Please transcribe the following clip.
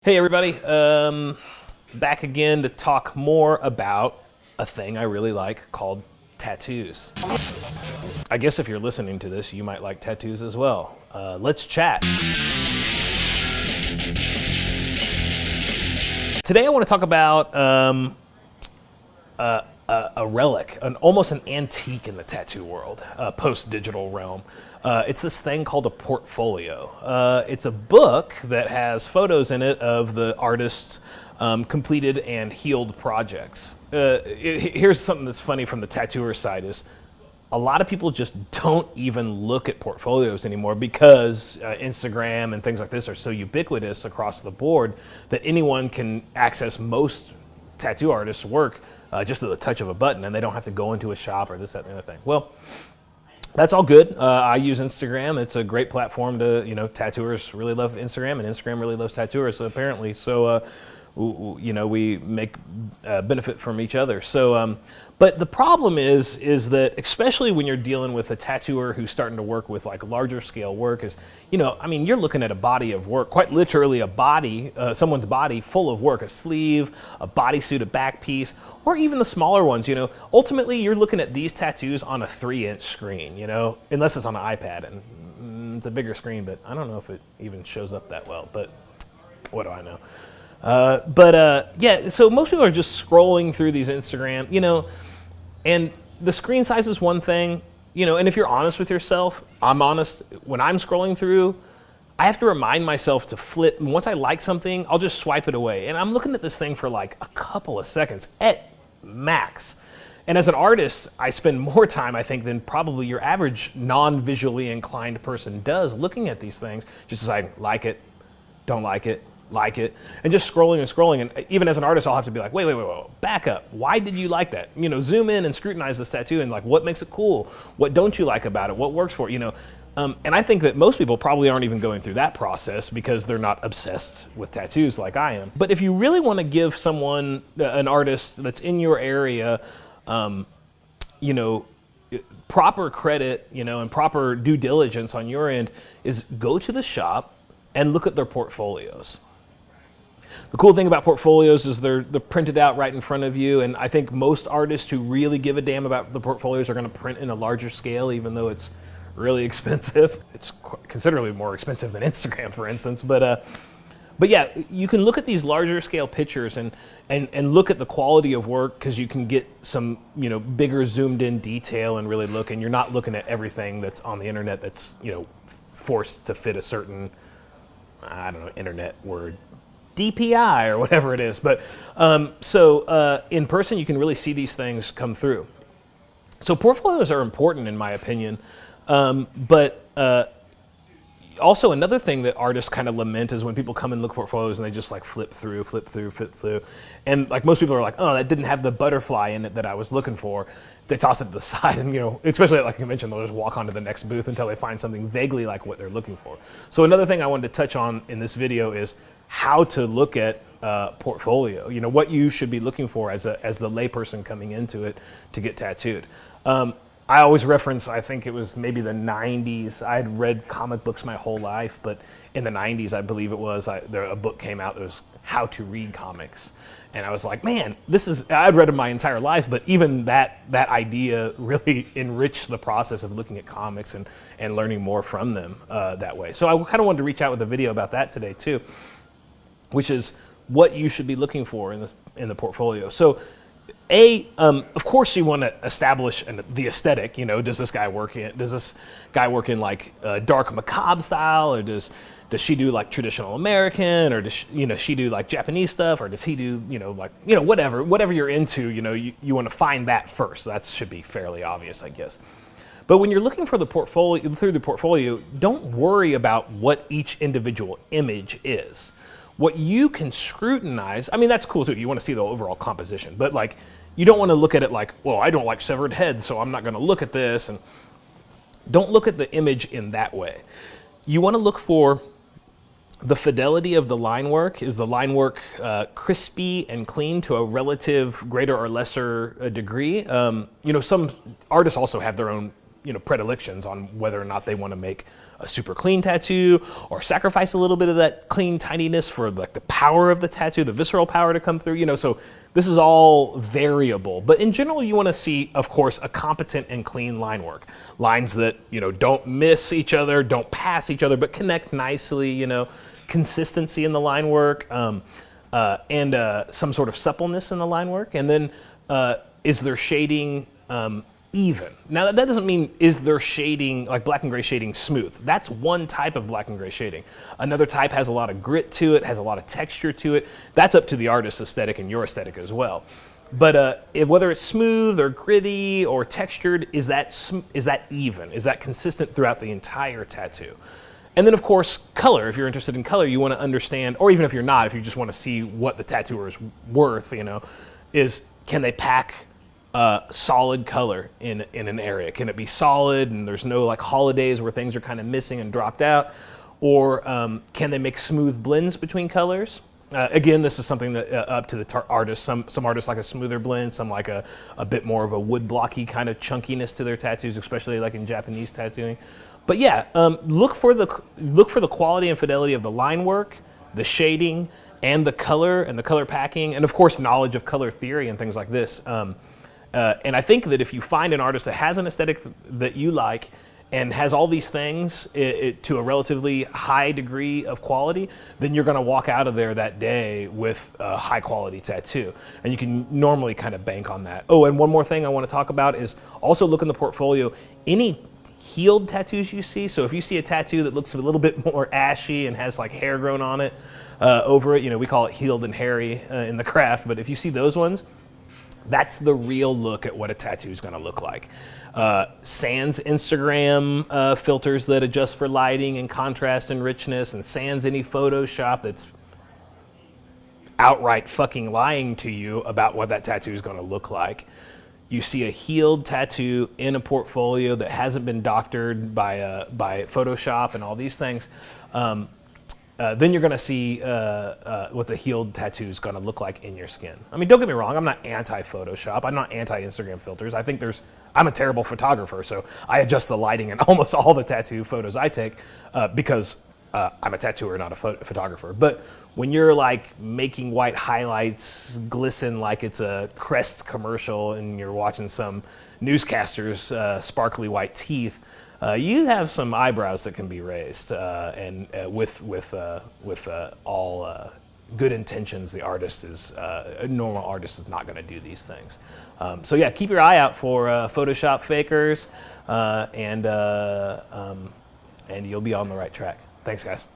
Hey everybody, back again to talk more about a thing I really like called tattoos. I guess if you're listening to this, you might like tattoos as well. Let's chat. Today I want to talk about a relic, almost an antique in the tattoo world, post-digital realm. It's this thing called a portfolio. It's a book that has photos in it of the artist's completed and healed projects. Here's something that's funny from the tattooer side is a lot of people just don't even look at portfolios anymore because Instagram and things like this are so ubiquitous across the board that anyone can access most tattoo artists' work just at the touch of a button, and they don't have to go into a shop or this, that, and the other thing. Well, that's all good. I use Instagram. It's a great platform to, tattooers really love Instagram, and Instagram really loves tattooers, apparently. So, we make benefit from each other. So, but the problem is that especially when you're dealing with a tattooer who's starting to work with like larger scale work is, you're looking at a body of work, quite literally a body, someone's body full of work, a sleeve, a bodysuit, a back piece, or even the smaller ones, ultimately you're looking at these tattoos on a 3-inch screen, unless it's on an iPad, and it's a bigger screen, but I don't know if it even shows up that well, but what do I know? So most people are just scrolling through these Instagram, and the screen size is one thing, and if you're honest with yourself, I'm honest, when I'm scrolling through, I have to remind myself to flip, and once I like something, I'll just swipe it away, and I'm looking at this thing for like a couple of seconds at max. And as an artist, I spend more time, I think, than probably your average non-visually inclined person does looking at these things, just deciding, like it, don't like it, and just scrolling and scrolling. And even as an artist, I'll have to be like, wait, back up. Why did you like that? Zoom in and scrutinize this tattoo and like, what makes it cool? What don't you like about it? What works for it? And I think that most people probably aren't even going through that process because they're not obsessed with tattoos like I am. But if you really want to give someone, an artist that's in your area, proper credit, and proper due diligence on your end, is go to the shop and look at their portfolios. The cool thing about portfolios is they're printed out right in front of you, and I think most artists who really give a damn about the portfolios are going to print in a larger scale, even though it's really expensive. It's considerably more expensive than Instagram, for instance. But yeah, you can look at these larger scale pictures and look at the quality of work because you can get some bigger zoomed in detail and really look, and you're not looking at everything that's on the internet that's forced to fit a certain, I don't know, internet word, DPI or whatever it is. But so in person, you can really see these things come through. So portfolios are important in my opinion. But also another thing that artists kind of lament is when people come and look at portfolios and they just like flip through. And like most people are like, oh, that didn't have the butterfly in it that I was looking for. They toss it to the side and, especially at like a convention, they'll just walk on to the next booth until they find something vaguely like what they're looking for. So another thing I wanted to touch on in this video is how to look at portfolio, what you should be looking for as the layperson coming into it to get tattooed. I always reference, I think it was maybe the 90s. I had read comic books my whole life, but in the 90s, I believe it was, a book came out that was How to Read Comics. And I was like, man, I'd read them my entire life, but even that idea really enriched the process of looking at comics and learning more from them that way. So I kind of wanted to reach out with a video about that today too, which is what you should be looking for in the portfolio. So of course you want to establish the aesthetic, does this guy work in like dark macabre style, or does she do like traditional American, or does she do like Japanese stuff, or does he do, whatever you're into, you want to find that first. That should be fairly obvious, I guess. But when you're looking for the portfolio, through the portfolio, don't worry about what each individual image is. What you can scrutinize, that's cool too. You want to see the overall composition, but like, you don't want to look at it like, well, I don't like severed heads, so I'm not going to look at this. And don't look at the image in that way. You want to look for the fidelity of the line work. Is the line work crispy and clean to a relative greater or lesser degree? Some artists also have their own predilections on whether or not they want to make a super clean tattoo, or sacrifice a little bit of that clean tidiness for like the power of the tattoo, the visceral power to come through, you know, so this is all variable. But in general, you want to see, of course, a competent and clean line work. Lines that, you know, don't miss each other, don't pass each other, but connect nicely, you know, consistency in the line work, and some sort of suppleness in the line work. And then is there shading even? Now that doesn't mean is there shading, like black and gray shading, smooth. That's one type of black and gray shading. Another type has a lot of grit to it, has a lot of texture to it. That's up to the artist's aesthetic and your aesthetic as well. But whether it's smooth or gritty or textured, is that even? Is that consistent throughout the entire tattoo? And then, of course, color. If you're interested in color, you want to understand, or even if you're not, if you just want to see what the tattooer is worth, you know, is can they pack solid color in an area? Can it be solid and there's no like holidays where things are kind of missing and dropped out? Or can they make smooth blends between colors? Again, this is something that up to the artist. Some artists like a smoother blend, some like a bit more of a wood blocky kind of chunkiness to their tattoos, especially like in Japanese tattooing. But yeah, look for the quality and fidelity of the line work, the shading, and the color packing, and of course knowledge of color theory and things like this. And I think that if you find an artist that has an aesthetic that you like and has all these things to a relatively high degree of quality, then you're going to walk out of there that day with a high quality tattoo. And you can normally kind of bank on that. Oh, and one more thing I want to talk about is also look in the portfolio. Any healed tattoos you see, so if you see a tattoo that looks a little bit more ashy and has like hair grown on it over it, you know, we call it healed and hairy in the craft, but if you see those ones, that's the real look at what a tattoo is going to look like. Sans Instagram filters that adjust for lighting and contrast and richness, and sans any Photoshop that's outright fucking lying to you about what that tattoo is going to look like. You see a healed tattoo in a portfolio that hasn't been doctored by Photoshop and all these things. Then you're going to see what the healed tattoo is going to look like in your skin. I mean, don't get me wrong, I'm not anti-Photoshop. I'm not anti-Instagram filters. I think I'm a terrible photographer, so I adjust the lighting in almost all the tattoo photos I take because I'm a tattooer, not a photographer. But when you're like making white highlights glisten like it's a Crest commercial and you're watching some newscaster's sparkly white teeth, you have some eyebrows that can be raised, and with all good intentions, the artist is a normal artist is not going to do these things. So yeah, keep your eye out for Photoshop fakers, and you'll be on the right track. Thanks, guys.